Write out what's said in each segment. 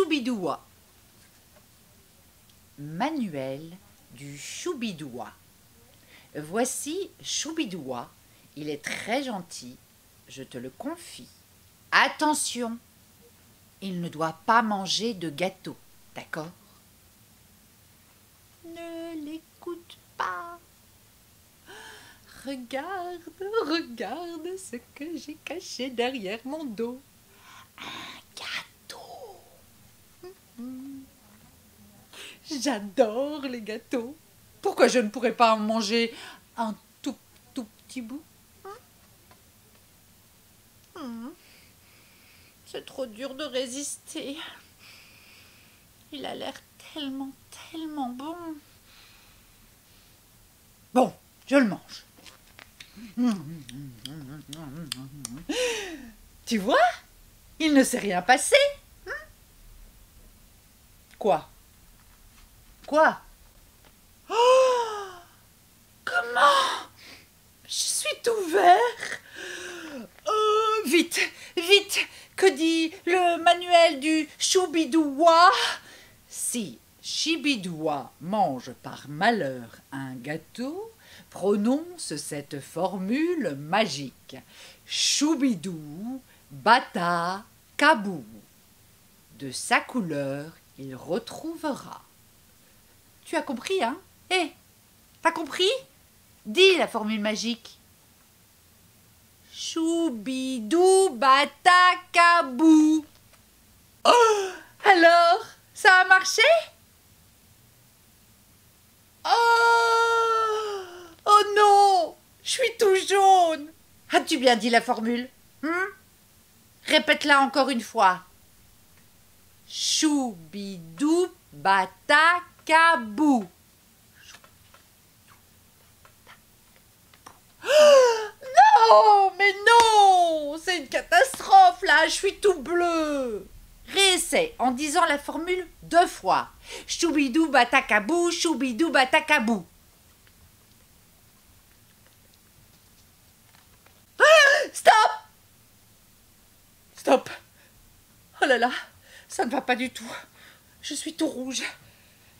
Choubidoua. Manuel du Choubidoua. Voici Choubidoua. Il est très gentil, je te le confie. Attention, il ne doit pas manger de gâteau, d'accord? Ne l'écoute pas. Regarde, regarde ce que j'ai caché derrière mon dos. Un gâteau. J'adore les gâteaux. Pourquoi je ne pourrais pas en manger un tout petit bout? C'est trop dur de résister. Il a l'air tellement bon. Bon, je le mange. Tu vois, il ne s'est rien passé. Quoi? Quoi? Oh, comment? Je suis tout vert. Oh, vite, vite, que dit le manuel du Choubidoua? Si Choubidoua mange par malheur un gâteau, prononce cette formule magique. Choubidou, bata, kabou. De sa couleur, il retrouvera. Tu as compris, hein? Hé, t'as compris? Dis la formule magique. Choubidou, bata, kabou. Oh, alors, ça a marché? Oh non, je suis tout jaune. As-tu bien dit la formule? Répète-la encore une fois. Choubidou, bata, kabou. Non, mais non, c'est une catastrophe là, je suis tout bleu. Réessaie en disant la formule 2 fois. Choubidou, bata, kabou, choubidou, bata, kabou. Stop! Stop! Oh là là, ça ne va pas du tout. Je suis tout rouge.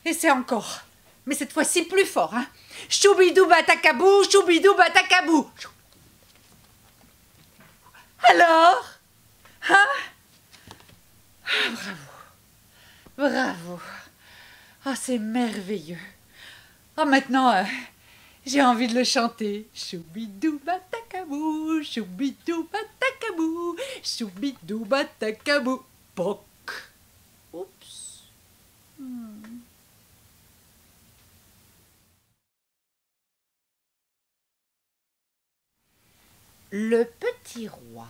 Essaie encore. Mais cette fois-ci plus fort, hein. Choubidou, bata, kabou, choubidou, bata, kabou. Alors? Hein? Ah, bravo. Bravo. Oh, c'est merveilleux. Oh, maintenant, j'ai envie de le chanter. Choubidou, bata, kabou, choubidou, bata, kabou, choubidou, bata, kabou. Poc. Oups. Le petit roi.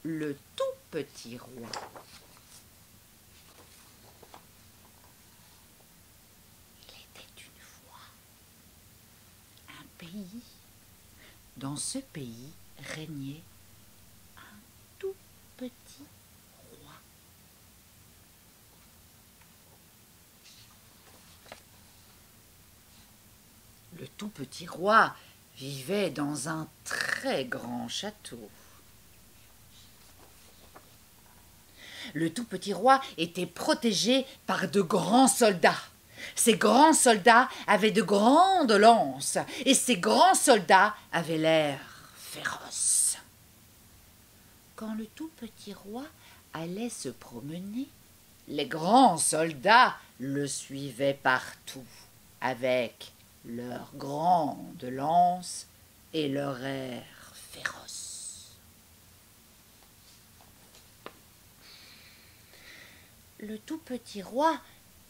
Le tout petit roi. Il était une fois un pays. Dans ce pays régnait un tout petit roi. Le tout petit roi vivait dans un très grand château. Le tout petit roi était protégé par de grands soldats. Ces grands soldats avaient de grandes lances et ces grands soldats avaient l'air féroce. Quand le tout petit roi allait se promener, les grands soldats le suivaient partout avec leurs grandes lances et leur air féroce. Le tout petit roi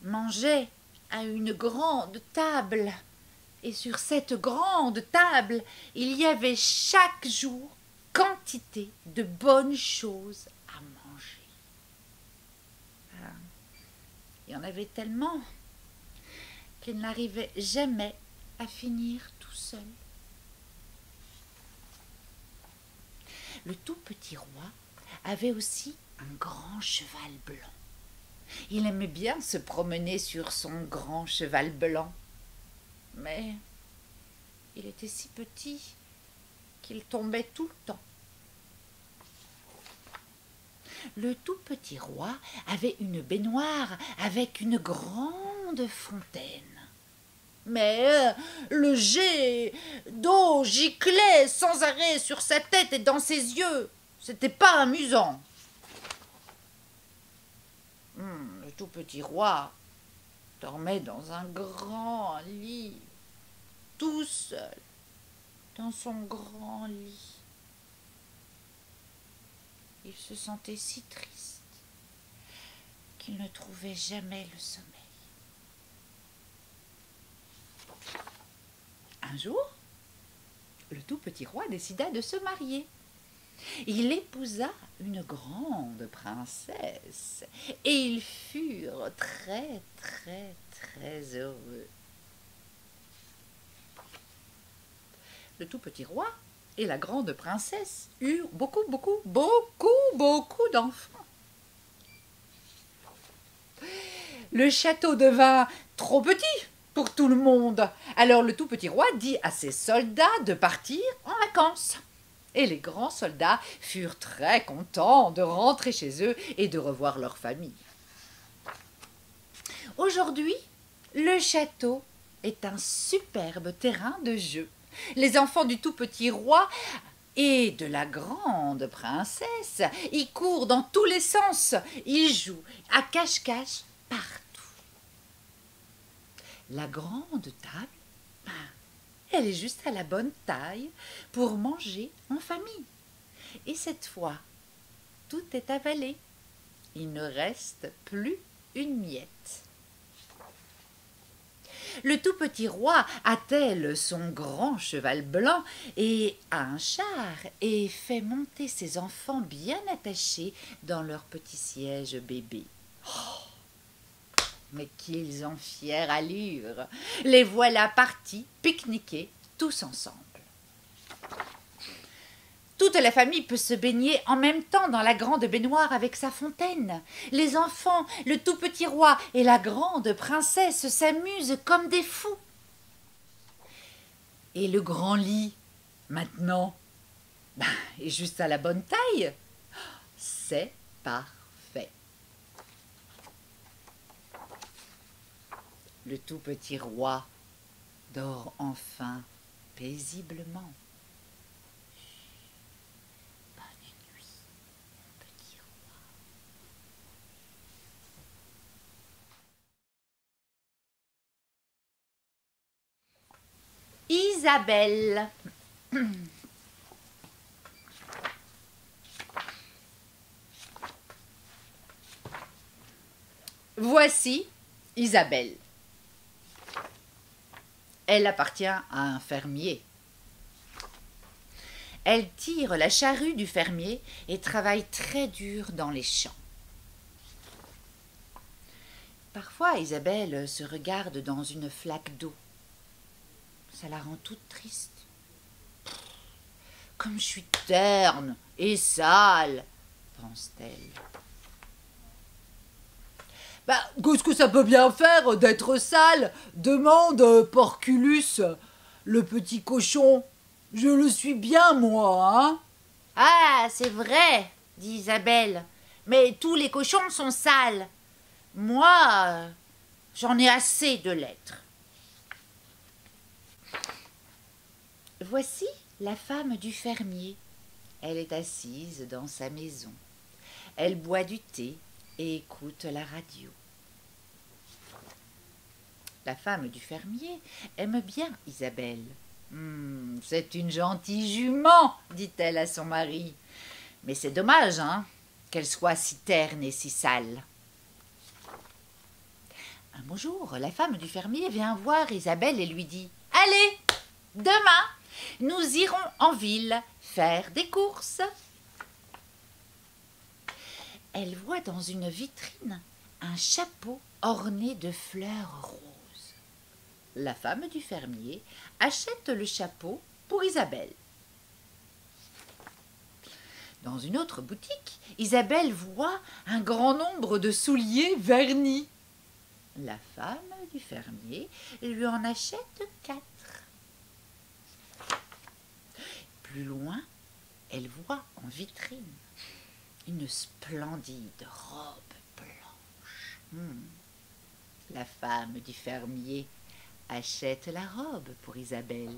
mangeait à une grande table, et sur cette grande table, il y avait chaque jour quantité de bonnes choses à manger. Il y en avait tellement qu'il n'arrivait jamais à finir tout seul. Le tout petit roi avait aussi un grand cheval blanc. Il aimait bien se promener sur son grand cheval blanc, mais il était si petit qu'il tombait tout le temps. Le tout petit roi avait une baignoire avec une grande fontaine. Mais le jet d'eau giclait sans arrêt sur sa tête et dans ses yeux. C'était pas amusant. Le tout petit roi dormait dans un grand lit, tout seul, dans son grand lit. Il se sentait si triste qu'il ne trouvait jamais le sommeil. Un jour, le tout petit roi décida de se marier. Il épousa une grande princesse et ils furent très, très, très heureux. Le tout petit roi et la grande princesse eurent beaucoup d'enfants. Le château devint trop petit pour tout le monde. Alors le tout petit roi dit à ses soldats de partir en vacances. Et les grands soldats furent très contents de rentrer chez eux et de revoir leur famille. Aujourd'hui, le château est un superbe terrain de jeu. Les enfants du tout petit roi et de la grande princesse y courent dans tous les sens. Ils jouent à cache-cache partout. La grande table, elle est juste à la bonne taille pour manger en famille. Et cette fois, tout est avalé. Il ne reste plus une miette. Le tout petit roi attelle son grand cheval blanc et a un char et fait monter ses enfants bien attachés dans leur petit siège bébé. Oh, mais qu'ils ont fière allure! Les voilà partis pique-niquer tous ensemble. Toute la famille peut se baigner en même temps dans la grande baignoire avec sa fontaine. Les enfants, le tout petit roi et la grande princesse s'amusent comme des fous. Et le grand lit, maintenant, est juste à la bonne taille. C'est parfait. Le tout petit roi dort enfin paisiblement. Isabelle. Voici Isabelle. Elle appartient à un fermier. Elle tire la charrue du fermier et travaille très dur dans les champs. Parfois, Isabelle se regarde dans une flaque d'eau. Ça la rend toute triste. Comme je suis terne et sale, pense-t-elle. Qu'est-ce que ça peut bien faire d'être sale? Demande Porculus, le petit cochon. Je le suis bien, moi, hein? Ah, c'est vrai, dit Isabelle. Mais tous les cochons sont sales. Moi, j'en ai assez de l'être. Voici la femme du fermier. Elle est assise dans sa maison. Elle boit du thé et écoute la radio. La femme du fermier aime bien Isabelle. C'est une gentille jument, dit-elle à son mari. Mais c'est dommage, qu'elle soit si terne et si sale. Un beau jour, la femme du fermier vient voir Isabelle et lui dit « Allez, demain, nous irons en ville faire des courses. » Elle voit dans une vitrine un chapeau orné de fleurs roses. La femme du fermier achète le chapeau pour Isabelle. Dans une autre boutique, Isabelle voit un grand nombre de souliers vernis. La femme du fermier lui en achète 4. Plus loin, elle voit en vitrine une splendide robe blanche. La femme du fermier achète la robe pour Isabelle.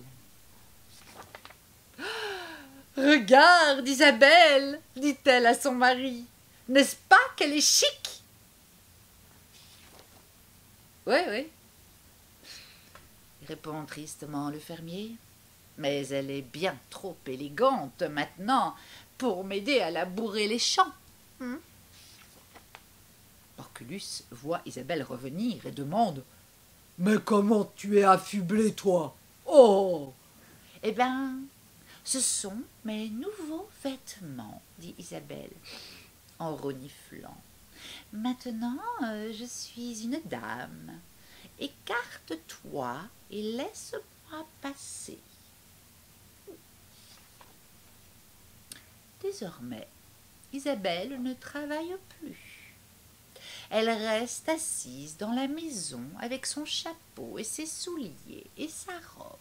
« Regarde, Isabelle, dit-elle à son mari, n'est-ce pas qu'elle est chic ?» « Oui, oui, » répond tristement le fermier, « mais elle est bien trop élégante maintenant pour m'aider à labourer les champs. » Porculus voit Isabelle revenir et demande « Mais comment tu es affublée, toi? Oh !»« Eh bien, ce sont mes nouveaux vêtements, dit Isabelle, en reniflant. Maintenant, je suis une dame. Écarte-toi et laisse-moi passer. Désormais, Isabelle ne travaille plus. Elle reste assise dans la maison avec son chapeau et ses souliers et sa robe.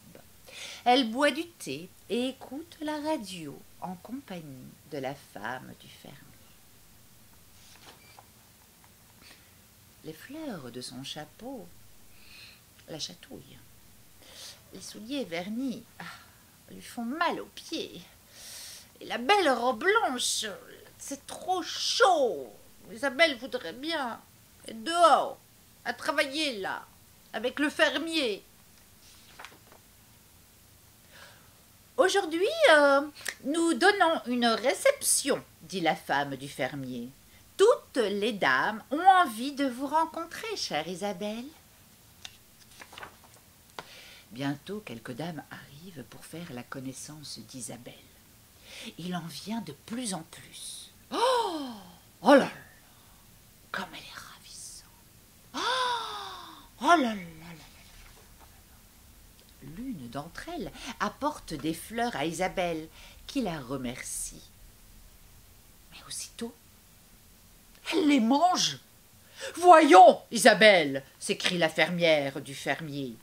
Elle boit du thé et écoute la radio en compagnie de la femme du fermier. Les fleurs de son chapeau la chatouillent. Les souliers vernis lui font mal aux pieds. Et la belle robe blanche, c'est trop chaud. Isabelle voudrait bien être dehors, à travailler là, avec le fermier. Aujourd'hui, nous donnons une réception, dit la femme du fermier. Toutes les dames ont envie de vous rencontrer, chère Isabelle. Bientôt, quelques dames arrivent pour faire la connaissance d'Isabelle. Il en vient de plus en plus. Oh, oh là là, comme elle est ravissante. Oh là là là là. L'une d'entre elles apporte des fleurs à Isabelle, qui la remercie. Mais aussitôt, elle les mange. Voyons, Isabelle, s'écrie la fermière du fermier.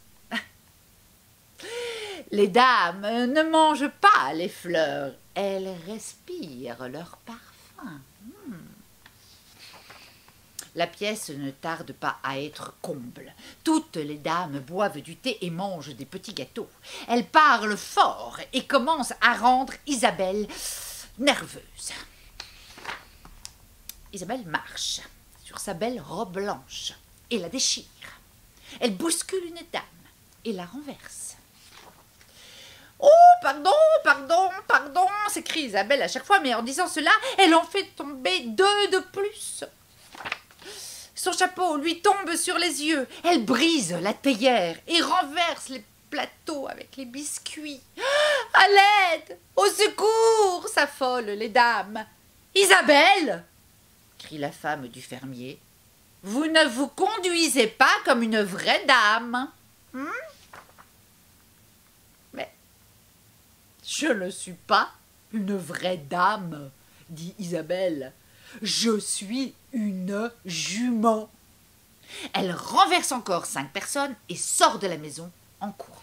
Les dames ne mangent pas les fleurs, elles respirent leur parfum. La pièce ne tarde pas à être comble. Toutes les dames boivent du thé et mangent des petits gâteaux. Elles parlent fort et commencent à rendre Isabelle nerveuse. Isabelle marche sur sa belle robe blanche et la déchire. Elle bouscule une dame et la renverse. « Oh, pardon, pardon, pardon !» s'écrie Isabelle à chaque fois, mais en disant cela, elle en fait tomber 2 de plus. Son chapeau lui tombe sur les yeux. Elle brise la théière et renverse les plateaux avec les biscuits. « À l'aide! Au secours !» s'affolent les dames. « Isabelle !» crie la femme du fermier. « Vous ne vous conduisez pas comme une vraie dame. Mais je ne suis pas une vraie dame, dit Isabelle. Je suis une jument. Elle renverse encore 5 personnes et sort de la maison en courant.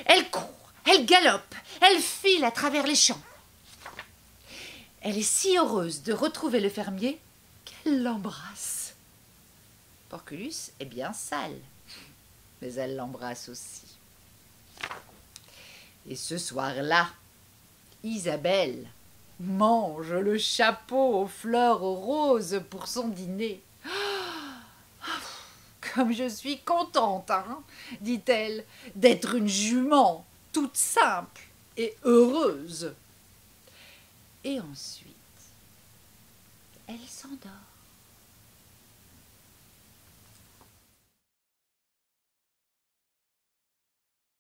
Elle court, elle galope, elle file à travers les champs. Elle est si heureuse de retrouver le fermier qu'elle l'embrasse. Porculus est bien sale, mais elle l'embrasse aussi. Et ce soir-là, Isabelle mange le chapeau aux fleurs roses pour son dîner. « Comme je suis contente, hein, dit-elle, d'être une jument toute simple et heureuse. » Et ensuite, elle s'endort.